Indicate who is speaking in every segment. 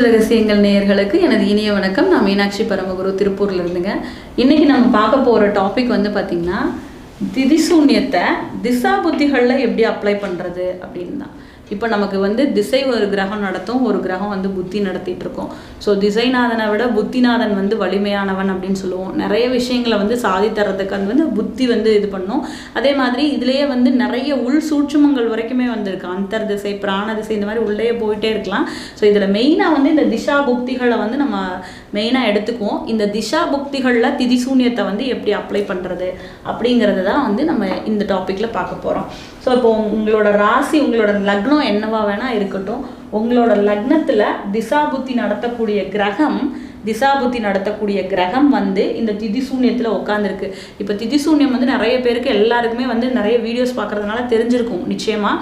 Speaker 1: ரகசியங்கள் நேயர்களுக்கு எனது இனிய வணக்கம். நான் மீனாட்சி பரமகுரு திருப்பூர்ல இருந்துங்க. இன்னைக்கு நம்ம பார்க்க போற டாபிக் வந்து பாத்தீங்கன்னா திதிசூன்யத்தை திசா புத்திகளில் எப்படி அப்ளை பண்றது அப்படின்னு தான். இப்போ நமக்கு வந்து திசை ஒரு கிரகம் நடத்தும், ஒரு கிரகம் வந்து புத்தி நடத்திட்டு இருக்கோம். ஸோ திசைநாதனை விட புத்திநாதன் வந்து வலிமையானவன் அப்படின்னு சொல்லுவோம். நிறைய விஷயங்களை வந்து சாதித்தரதுக்கு அது வந்து புத்தி வந்து இது பண்ணும். அதே மாதிரி இதுலேயே வந்து நிறைய உள் சூட்சுமங்கள் வரைக்குமே வந்திருக்கு. அந்தர் திசை, பிராண திசை, இந்த மாதிரி உள்ளே போயிட்டே இருக்கலாம். ஸோ இதில் மெயினாக வந்து இந்த திசா புக்திகளை வந்து நம்ம மெயினாக எடுத்துக்குவோம். இந்த திசா புக்திகளில் திதிசூன்யத்தை வந்து எப்படி அப்ளை பண்ணுறது அப்படிங்கிறது தான் வந்து நம்ம இந்த டாப்பிக்கில் பார்க்க போகிறோம். ஸோ இப்போ உங்களோட ராசி, உங்களோட லக்னம் என்னவா வேணா இருக்கட்டும், உங்களோட லக்னத்துல திசாபுத்தி நடத்தக்கூடிய கிரகம் வந்து இந்த திதிசூன்யத்துல உட்காந்துருக்கு. இப்போ திதிசூன்யம் வந்து நிறைய பேருக்கு எல்லாருக்குமே வந்து நிறைய வீடியோஸ் பார்க்கறதுனால தெரிஞ்சிருக்கும் நிச்சயமா.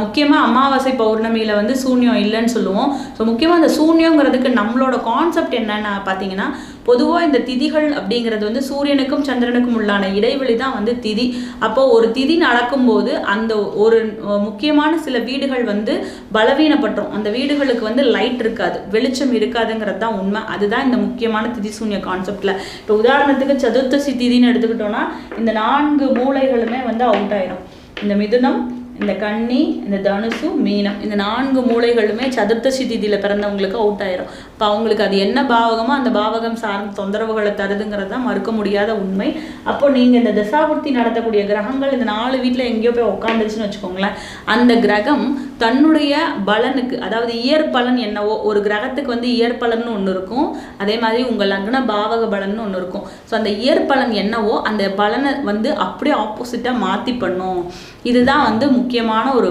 Speaker 1: முக்கியமாக அமாவாசை பௌர்ணமியில வந்து சூன்யம் இல்லைன்னு சொல்லுவோம். ஸோ முக்கியமாக அந்த சூன்யங்கிறதுக்கு நம்மளோட கான்செப்ட் என்னன்னு பார்த்தீங்கன்னா, பொதுவாக இந்த திதிகள் அப்படிங்கிறது வந்து சூரியனுக்கும் சந்திரனுக்கும் உள்ளான இடைவெளி தான் வந்து திதி. அப்போ ஒரு திதி நடக்கும்போது அந்த ஒரு முக்கியமான சில வீடுகள் வந்து பலவீனப்பட்டுரும். அந்த வீடுகளுக்கு வந்து லைட் இருக்காது, வெளிச்சம் இருக்காதுங்கிறது தான் உண்மை. அதுதான் இந்த முக்கியமான திதிசூன்ய கான்செப்ட்ல. இப்போ உதாரணத்துக்கு சதுர்த்தசி திதின்னு எடுத்துக்கிட்டோம்னா இந்த 4 மூலைகளுமே வந்து அவுட் ஆயிரும். இந்த மிதுனம், இந்த கன்னி, இந்த தனுசு, மீனம், இந்த 4 மூலைகளுமே சதுர்த்தசி திதியில் பிறந்தவங்களுக்கு அவுட் ஆயிரும். இப்போ அவங்களுக்கு அது என்ன பாவகமோ அந்த பாவகம் சார்ந்த தொந்தரவுகளை தருதுங்கிறது தான் மறுக்க முடியாத உண்மை. அப்போ நீங்கள் இந்த தசாபுர்த்தி நடத்தக்கூடிய கிரகங்கள் இந்த 4 வீட்டில் எங்கேயோ போய் உட்காந்துருச்சுன்னு வச்சுக்கோங்களேன், அந்த கிரகம் தன்னுடைய பலனுக்கு, அதாவது இயற்பலன் என்னவோ, ஒரு கிரகத்துக்கு வந்து இயற்பலன் ஒன்று இருக்கும், அதே மாதிரி உங்கள் லக்ன பாவக பலன் ஒன்று இருக்கும். ஸோ அந்த இயற்பலன் என்னவோ அந்த பலனை வந்து அப்படியே ஆப்போசிட்டாக மாற்றி பண்ணும். இதுதான் வந்து முக்கியமான ஒரு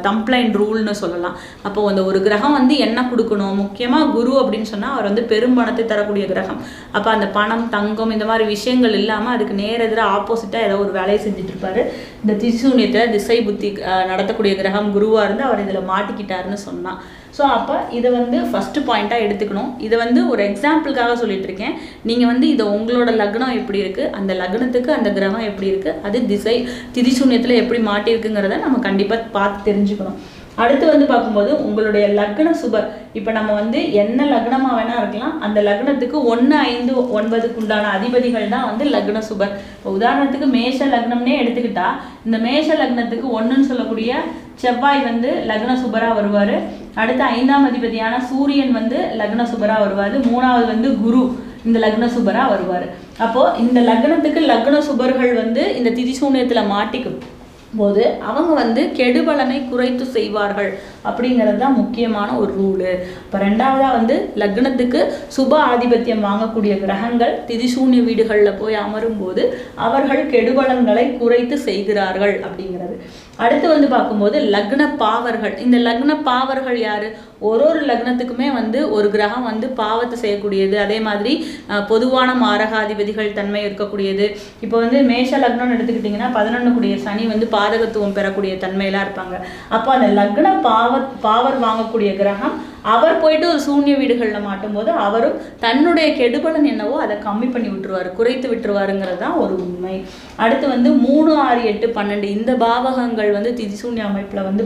Speaker 1: தம்ப்ளைன் ரூல்னு சொல்லலாம். அப்போ அந்த ஒரு கிரகம் வந்து என்ன கொடுக்கணும், முக்கியமாக குரு அப்படின்னு சொன்னால் அவர் வந்து பெரும் பணத்தை தரக்கூடிய கிரகம். அப்போ அந்த பணம், தங்கம், இந்த மாதிரி விஷயங்கள் இல்லாமல் அதுக்கு நேர் எதிராக ஆப்போசிட்டாக ஏதோ ஒரு வேலையை செஞ்சுட்டு இருப்பாரு. இந்த திதிசூன்யத்தில் திசை புத்தி நடத்தக்கூடிய கிரகம் குருவாக இருந்து அவர் இதில் மாட்டிக்கிட்டாருன்னு சொன்னான். ஸோ அப்போ இதை வந்து ஃபஸ்ட்டு பாயிண்ட்டாக எடுத்துக்கணும். இதை வந்து ஒரு எக்ஸாம்பிளுக்காக சொல்லிட்டு இருக்கேன். நீங்கள் வந்து இதை உங்களோட லக்னம் எப்படி இருக்குது, அந்த லக்னத்துக்கு அந்த கிரகம் எப்படி இருக்குது, அது திசை திதிசூன்யத்தில் எப்படி மாட்டியிருக்குங்கிறத நம்ம கண்டிப்பாக பார்த்து தெரிஞ்சுக்கணும். அடுத்து வந்து பார்க்கும்போது உங்களுடைய லக்ன சுபர், இப்போ நம்ம வந்து என்ன லக்னமாக வேணா இருக்கலாம், அந்த லக்னத்துக்கு 1, 5, 9க்கு உண்டான அதிபதிகள் தான் வந்து லக்ன சுபர். இப்போ உதாரணத்துக்கு மேஷ லக்னம்னே எடுத்துக்கிட்டா, இந்த மேஷ லக்னத்துக்கு 1ன்னு சொல்லக்கூடிய செவ்வாய் வந்து லக்ன சுபரா வருவார். அடுத்து 5ஆம் அதிபதியான சூரியன் வந்து லக்ன சுபரா வருவார். 3வது வந்து குரு இந்த லக்ன சுபரா வருவார். அப்போ இந்த லக்னத்துக்கு லக்ன சுபர்கள் வந்து இந்த திதிசூன்யத்தில் மாட்டிக்கும் போது அவங்க வந்து கெடுபலனை குறைத்து செய்வார்கள் அப்படிங்கிறது தான் முக்கியமான ஒரு ரூலு. இப்போ 2வதா வந்து லக்னத்துக்கு சுப ஆதிபத்தியம் வாங்கக்கூடிய கிரகங்கள் திதிசூன்ய வீடுகளில் போய் அமரும் போது அவர்கள் கெடுபலன்களை குறைத்து செய்கிறார்கள் அப்படிங்கிறது. அடுத்து வந்து பார்க்கும்போது லக்ன பாவர்கள். இந்த லக்ன பாவர்கள் யாரு, ஒரு லக்னத்துக்குமே வந்து ஒரு கிரகம் வந்து பாவத்தை செய்யக்கூடியது. அதே மாதிரி பொதுவான மாரகாதிபதிகள் தன்மை இருக்கக்கூடியது. இப்போ வந்து மேஷ லக்னம்னு எடுத்துக்கிட்டிங்கன்னா 11 கூடிய சனி வந்து பாதகத்துவம் பெறக்கூடிய தன்மையெல்லாம் இருப்பாங்க. அப்போ அந்த லக்ன பாவர் வாங்கக்கூடிய கிரகம் அவர் போயிட்டு ஒரு சூன்ய வீடுகளில் மாட்டும் போது அவரும் தன்னுடைய கெடுபலன் என்னவோ அதை கம்மி பண்ணி விட்டுருவார், குறைத்து விட்டுருவாருங்கிறது தான் ஒரு உண்மை. அடுத்து வந்து 3, 6, 8, 12 இந்த பாவகங்கள் வந்து திதிசூன்ய அமைப்பில் வந்து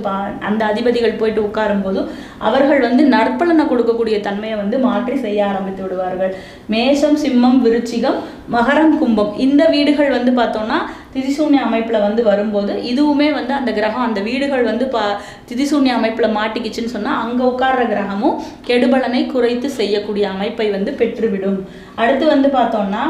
Speaker 1: அந்த அதிபதிகள் போயிட்டு உட்காரும் போது அவர்கள் வந்து நற்பலனை கொடுக்கக்கூடிய தன்மையை வந்து மாற்றி செய்ய ஆரம்பித்து விடுவார்கள். மேஷம், சிம்மம், விருச்சிகம், மகரம், கும்பம் இந்த வீடுகள் வந்து பார்த்தோம்னா திதிசூன்ய அமைப்பில் வந்து வரும்போது இதுவுமே வந்து அந்த கிரகம் அந்த வீடுகள் வந்து திதிசூன்ய அமைப்பில் மாட்டிக்கிச்சுன்னு சொன்னால் அங்கே உட்கார்ற கிரகமும் கெடுபலனை குறைத்து செய்யக்கூடிய அமைப்பை வந்து பெற்றுவிடும். அடுத்து வந்து பார்த்தோம்னா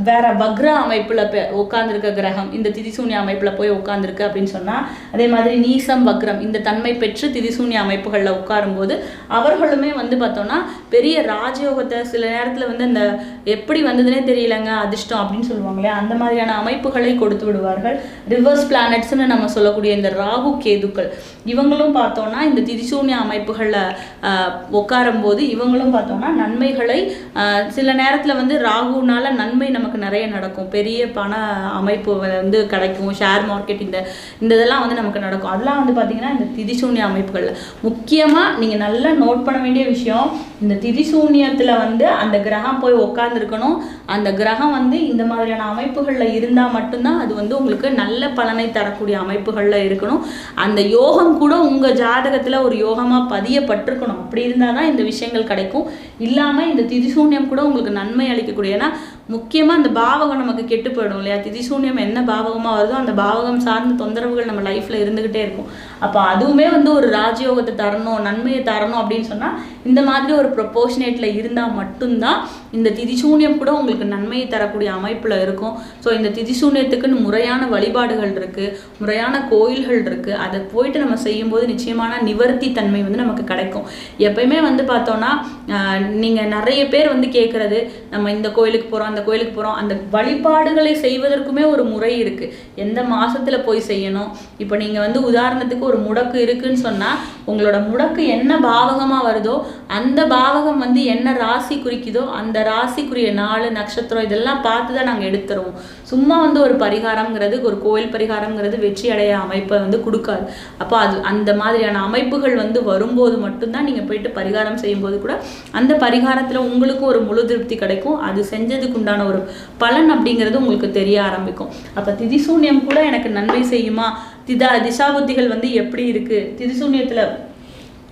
Speaker 1: வேற வக்ர அமைப்பில் உட்கார்ந்துருக்க கிரகம் இந்த திதிசூன்ய அமைப்பில் போய் உட்கார்ந்துருக்கு அப்படின்னு சொன்னால், அதே மாதிரி நீசம், வக்ரம் இந்த தன்மை பெற்று திதிசூன்ய அமைப்புகளில் உட்காரும்போது அவர்களுமே வந்து பார்த்தோம்னா பெரிய ராஜயோகத்தை, சில நேரத்தில் வந்து அந்த எப்படி வந்ததுன்னே தெரியலங்க அதிர்ஷ்டம் அப்படின்னு சொல்லுவாங்களே அந்த மாதிரியான அமைப்புகளை கொடுத்து விடுவார்கள். ரிவர்ஸ் பிளானட்ஸ்ன்னு நம்ம சொல்லக்கூடிய இந்த ராகு, கேதுக்கள் இவங்களும் பார்த்தோம்னா இந்த திதிசூன்ய அமைப்புகளில் உட்காரும் போது இவங்களும் பார்த்தோம்னா நன்மைகளை, சில நேரத்தில் வந்து ராகுனால நன்மை நமக்கு நிறைய நடக்கும், பெரிய பண அமைப்பு வந்து கிடைக்கும், ஷேர் மார்க்கெட் இந்த இதெல்லாம் வந்து நமக்கு நடக்கும். அதெல்லாம் வந்து பார்த்தீங்கன்னா இந்த திதிசூன்ய அமைப்புகளில் முக்கியமாக நீங்கள் நல்லா நோட் பண்ண வேண்டிய விஷயம், இந்த திதி சூன்யத்தில் வந்து அந்த கிரகம் போய் உட்காந்துருக்கணும். அந்த கிரகம் வந்து இந்த மாதிரியான அமைப்புகளில் இருந்தால் மட்டும்தான் அது வந்து உங்களுக்கு நல்ல பலனை தரக்கூடிய அமைப்புகளில் இருக்கணும். அந்த யோகம் கூட உங்கள் ஜாதகத்தில் ஒரு யோகமாக பதியப்பட்டிருக்கணும். அப்படி இருந்தால் தான் இந்த விஷயங்கள் கிடைக்கும். இல்லாமல் இந்த திதி சூன்யம் கூட உங்களுக்கு நன்மை அளிக்கக்கூடிய, ஏன்னா முக்கியமாக அந்த பாவகம் நமக்கு கெட்டு போயிடும் இல்லையா? திதி சூன்யம் என்ன பாவகமாக வருதோ அந்த பாவகம் சார்ந்த தொந்தரவுகள் நம்ம லைஃப்பில் இருந்துக்கிட்டே இருக்கும். அப்போ அதுவுமே வந்து ஒரு ராஜயோகத்தை தரணும், நன்மையை தரணும் அப்படின்னு சொன்னால் இந்த மாதிரி ஒரு ப்ரொபோர்ஷனேட்டில் இருந்தால் மட்டும்தான் இந்த திதி சூன்யம் கூட உங்களுக்கு நன்மையை தரக்கூடிய அமைப்பில் இருக்கும். ஸோ இந்த திதி சூன்யத்துக்குன்னு முறையான வழிபாடுகள் இருக்குது, முறையான கோயில்கள் இருக்குது. அதை போயிட்டு நம்ம செய்யும்போது நிச்சயமான நிவர்த்தி தன்மை வந்து நமக்கு கிடைக்கும். எப்பயுமே வந்து பார்த்தோன்னா நீங்கள் நிறைய பேர் வந்து கேட்குறது, நம்ம இந்த கோயிலுக்கு போகிறோம் அந்த கோயிலுக்கு போகிறோம், அந்த வழிபாடுகளை செய்வதற்குமே ஒரு முறை இருக்குது. எந்த மாதத்தில் போய் செய்யணும். இப்போ நீங்கள் வந்து உதாரணத்துக்கு ஒரு முடக்கு இருக்குன்னு சொன்னால் உங்களோட முடக்கு என்ன பாவகமாக வருதோ அந்த பாவகம் வந்து என்ன ராசி குறிக்குதோ அந்த ராசிக்குரிய நாள் நட்சத்திரம் இதெல்லாம் பார்த்து தான் நாங்கள் எடுத்துருவோம். சும்மா வந்து ஒரு பரிகாரம்ங்கிறது, ஒரு கோயில் பரிகாரம்ங்கிறது வெற்றி அடைய அமைப்பை வந்து கொடுக்காது. அப்போ அது அந்த மாதிரியான அமைப்புகள் வந்து வரும்போது மட்டும்தான் நீங்கள் போயிட்டு பரிகாரம் செய்யும்போது கூட அந்த பரிகாரத்தில் உங்களுக்கும் ஒரு முழு திருப்தி கிடைக்கும். அது செஞ்சதுக்கு உண்டான ஒரு பலன் அப்படிங்கிறது உங்களுக்கு தெரிய ஆரம்பிக்கும். அப்போ திதிசூன்யம் கூட எனக்கு நன்மை செய்யுமா, திசாபுத்திகள் வந்து எப்படி இருக்குது, திதிசூன்யத்தில்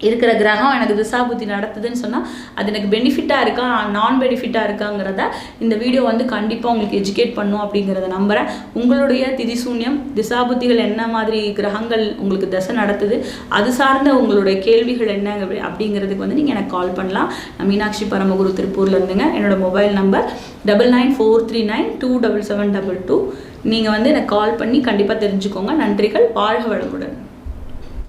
Speaker 1: இருக்கிற கிரகம் எனக்கு திசாபுத்தி நடத்துதுன்னு சொன்னால் அது எனக்கு பெனிஃபிட்டாக இருக்கா நான் பெனிஃபிட்டாக இருக்காங்கிறத இந்த வீடியோ வந்து கண்டிப்பாக உங்களுக்கு எஜுகேட் பண்ணும் அப்படிங்கிறத நம்புகிறேன். உங்களுடைய திதிசூன்யம் திசாபுத்திகள் என்ன மாதிரி கிரகங்கள் உங்களுக்கு தசை நடத்துது, அது சார்ந்த உங்களுடைய கேள்விகள் என்ன அப்படிங்கிறதுக்கு வந்து நீங்கள் எனக்கு கால் பண்ணலாம். நான் மீனாட்சி பரமகுரு திருப்பூரில் இருந்துங்க. என்னோடய மொபைல் நம்பர் 9943927722. நீங்கள் வந்து எனக்கு கால் பண்ணி கண்டிப்பாக தெரிஞ்சுக்கோங்க. நன்றிகள். வாழ்க வளமுடன்.